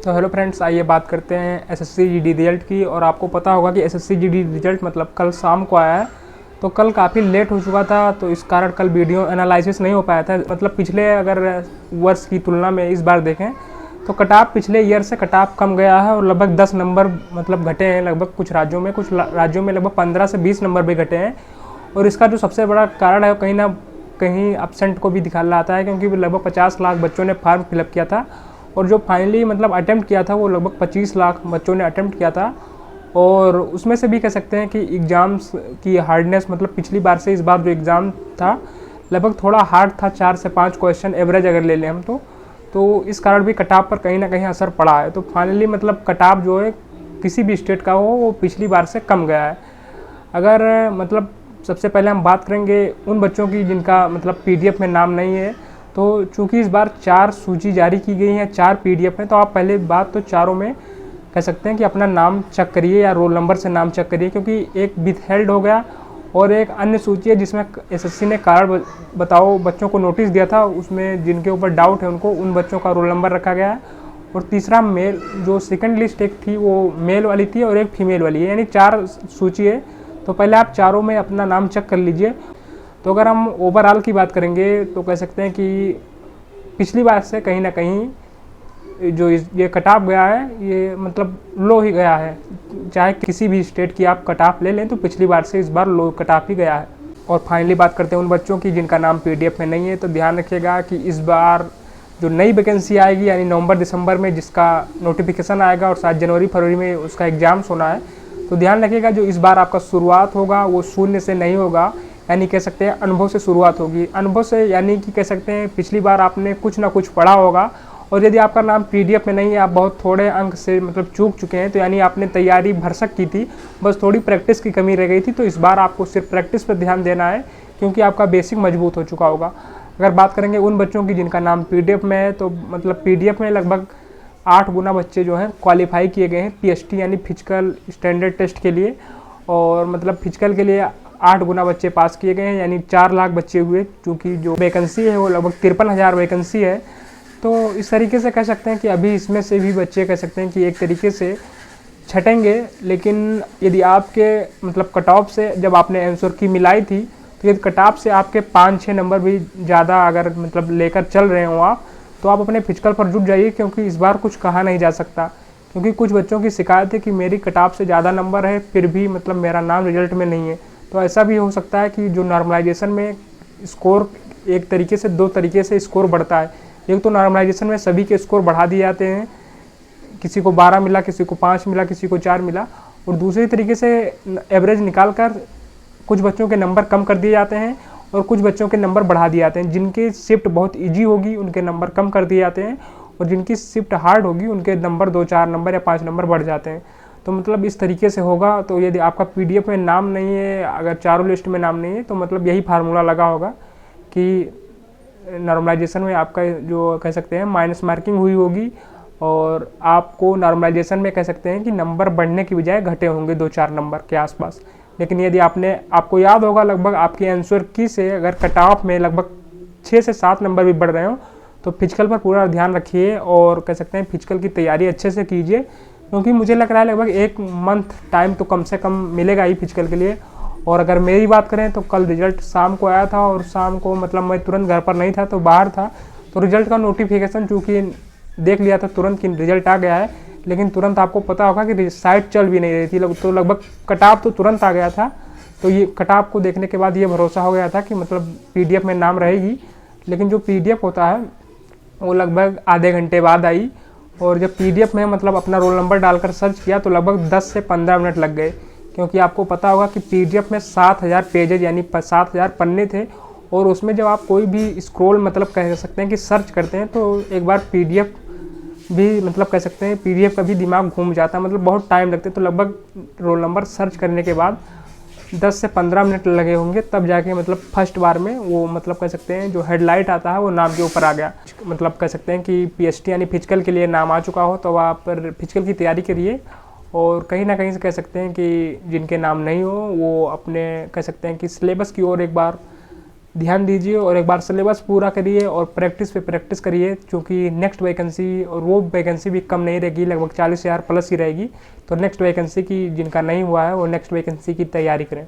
तो hello friends, आइए बात करते हैं एसएससी जीडी रिजल्ट की। और आपको पता होगा कि एसएससी जीडी रिजल्ट मतलब कल शाम को आया है, तो कल काफ़ी लेट हो चुका था, तो इस कारण कल वीडियो एनालिसिस नहीं हो पाया था। मतलब पिछले अगर वर्ष की तुलना में इस बार देखें तो कटाप पिछले ईयर से कटाप कम गया है और लगभग 10 नंबर मतलब घटे हैं। लगभग कुछ राज्यों में लगभग 15 से 20 नंबर भी घटे हैं। और इसका जो सबसे बड़ा कारण है कहीं ना कहीं एब्सेंट को भी दिखाना आता है, क्योंकि लगभग 50 लाख बच्चों ने फॉर्म फिलअप किया था और जो फाइनली मतलब अटेम्प्ट किया था वो लगभग 25 लाख बच्चों ने अटेम्प्ट किया था। और उसमें से भी कह सकते हैं कि एग्ज़ाम्स की हार्डनेस मतलब पिछली बार से इस बार जो एग्ज़ाम था लगभग थोड़ा हार्ड था। 4 से 5 क्वेश्चन एवरेज अगर ले लें हम तो इस कारण भी कटाप पर कहीं ना कहीं असर पड़ा है। तो फाइनली मतलब कटाप जो है किसी भी स्टेट का हो वो पिछली बार से कम गया है। अगर मतलब सबसे पहले हम बात करेंगे उन बच्चों की जिनका मतलब पीडीएफ में नाम नहीं है। तो चूंकि इस बार 4 सूची जारी की गई हैं, 4 पीडीएफ हैं, तो आप पहले बात तो चारों में कह सकते हैं कि अपना नाम चेक करिए या रोल नंबर से नाम चेक करिए, क्योंकि एक विथहेल्ड हो गया और एक अन्य सूची है जिसमें एसएससी ने कारण बताओ बच्चों को नोटिस दिया था, उसमें जिनके ऊपर डाउट है उनको उन बच्चों का रोल नंबर रखा गया है। और तीसरा मेल जो सेकंड लिस्ट एक थी वो मेल वाली थी और एक फीमेल वाली है, यानी 4 सूची है। तो पहले आप चारों में अपना नाम चेक कर लीजिए। तो अगर हम ओवरऑल की बात करेंगे तो कह सकते हैं कि पिछली बार से कहीं ना कहीं जो ये कट ऑफ गया है ये मतलब लो ही गया है। चाहे किसी भी स्टेट की आप कट ऑफ ले लें तो पिछली बार से इस बार लो कट ऑफ ही गया है। और फाइनली बात करते हैं उन बच्चों की जिनका नाम पीडीएफ में नहीं है। तो ध्यान रखिएगा कि इस बार जो नई वैकेंसी आएगी यानी नवंबर दिसंबर में जिसका नोटिफिकेशन आएगा और 7 जनवरी फरवरी में उसका एग्ज़ाम्स होना है, तो ध्यान रखिएगा जो इस बार आपका शुरुआत होगा वो शून्य से नहीं होगा, यानी कह सकते हैं अनुभव से शुरुआत होगी। अनुभव से यानी कि कह सकते हैं पिछली बार आपने कुछ ना कुछ पढ़ा होगा और यदि आपका नाम पीडीएफ में नहीं है, आप बहुत थोड़े अंक से मतलब चूक चुके हैं, तो यानी आपने तैयारी भरसक की थी, बस थोड़ी प्रैक्टिस की कमी रह गई थी। तो इस बार आपको सिर्फ प्रैक्टिस पर ध्यान देना है क्योंकि आपका बेसिक मजबूत हो चुका होगा। अगर बात करेंगे उन बच्चों की जिनका नाम पीडीएफ में है, तो मतलब पीडीएफ में लगभग 8 गुना बच्चे जो हैं क्वालिफाई किए गए हैं पीएसटी यानी फिजिकल स्टैंडर्ड टेस्ट के लिए। और मतलब फिजिकल के लिए 8 गुना बच्चे पास किए गए हैं, यानी 4 लाख बच्चे हुए। क्योंकि जो वैकेंसी है वो लगभग 53,000 वैकेंसी है। तो इस तरीके से कह सकते हैं कि अभी इसमें से भी बच्चे कह सकते हैं कि एक तरीके से छटेंगे। लेकिन यदि आपके मतलब कट ऑफ से जब आपने आंसर की मिलाई थी तो यदि कट ऑफ से आपके 5-6 नंबर भी ज़्यादा अगर मतलब लेकर चल रहे हो आप, तो आप अपने फिजिकल पर जुट जाइए, क्योंकि इस बार कुछ कहा नहीं जा सकता। क्योंकि कुछ बच्चों की शिकायत है कि मेरी कट ऑफ से ज़्यादा नंबर है फिर भी मतलब मेरा नाम रिजल्ट में नहीं है। तो ऐसा भी हो सकता है कि जो नॉर्मलाइजेशन में स्कोर एक तरीके से 2 तरीके से स्कोर बढ़ता है। एक तो नॉर्मलाइजेशन में सभी के स्कोर बढ़ा दिए जाते हैं, किसी को 12 मिला, किसी को 5 मिला, किसी को 4 मिला। और दूसरी तरीके से एवरेज निकाल कर कुछ बच्चों के नंबर कम कर दिए जाते हैं और कुछ बच्चों के नंबर बढ़ा दिए जाते हैं। जिनकी शिफ्ट बहुत इजी होगी उनके नंबर कम कर दिए जाते हैं और जिनकी शिफ्ट हार्ड होगी उनके नंबर 2-4 नंबर या 5 नंबर बढ़ जाते हैं। तो मतलब इस तरीके से होगा। तो यदि आपका पीडीएफ में नाम नहीं है, अगर चारों लिस्ट में नाम नहीं है, तो मतलब यही फार्मूला लगा होगा कि नॉर्मलाइजेशन में आपका जो कह सकते हैं माइनस मार्किंग हुई होगी और आपको नॉर्मलाइजेशन में कह सकते हैं कि नंबर बढ़ने की बजाय घटे होंगे 2-4 नंबर के आसपास। लेकिन यदि आपको याद होगा लगभग आपके आंसर की से अगर कट ऑफ में लगभग 6 से 7 नंबर भी बढ़ रहे हो तो फिजिकल पर पूरा ध्यान रखिए और कह सकते हैं फिजिकल की तैयारी अच्छे से कीजिए, क्योंकि मुझे लग रहा है लगभग 1 मंथ टाइम तो कम से कम मिलेगा ही फिजिकल के लिए। और अगर मेरी बात करें तो कल रिजल्ट शाम को आया था और शाम को मतलब मैं तुरंत घर पर नहीं था तो बाहर था, तो रिजल्ट का नोटिफिकेशन चूँकि देख लिया था तुरंत कि रिजल्ट आ गया है, लेकिन तुरंत आपको पता होगा कि साइट चल भी नहीं रही थी, तो लगभग कट ऑफ तो तुरंत आ गया था। तो ये कट ऑफ को देखने के बाद ये भरोसा हो गया था कि मतलब पीडीएफ में नाम रहेगी। लेकिन जो पीडीएफ होता है वो लगभग आधे घंटे बाद आई और जब पीडीएफ में मतलब अपना रोल नंबर डालकर सर्च किया तो लगभग 10 से 15 मिनट लग गए, क्योंकि आपको पता होगा कि पीडीएफ में 7000 पेजेज यानी 7000 पन्ने थे। और उसमें जब आप कोई भी स्क्रॉल मतलब कह सकते हैं कि सर्च करते हैं तो एक बार पीडीएफ भी मतलब कह सकते हैं पीडीएफ का भी दिमाग घूम जाता है, मतलब बहुत टाइम लगते हैं। तो लगभग रोल नंबर सर्च करने के बाद 10 से 15 मिनट लगे होंगे, तब जाके मतलब फर्स्ट बार में वो मतलब कह सकते हैं जो हेडलाइट आता है वो नाम के ऊपर आ गया। मतलब कह सकते हैं कि पीएसटी यानी फिजिकल के लिए नाम आ चुका हो तो आप फिजिकल की तैयारी करिए। और कहीं ना कहीं से कह सकते हैं कि जिनके नाम नहीं हो वो अपने कह सकते हैं कि सिलेबस की ओर एक बार ध्यान दीजिए और एक बार सिलेबस पूरा करिए और प्रैक्टिस पे प्रैक्टिस करिए, क्योंकि नेक्स्ट वैकेंसी, और वो वैकेंसी भी कम नहीं रहेगी, लगभग 40,000 प्लस ही रहेगी। तो नेक्स्ट वैकेंसी की जिनका नहीं हुआ है वो नेक्स्ट वैकेंसी की तैयारी करें।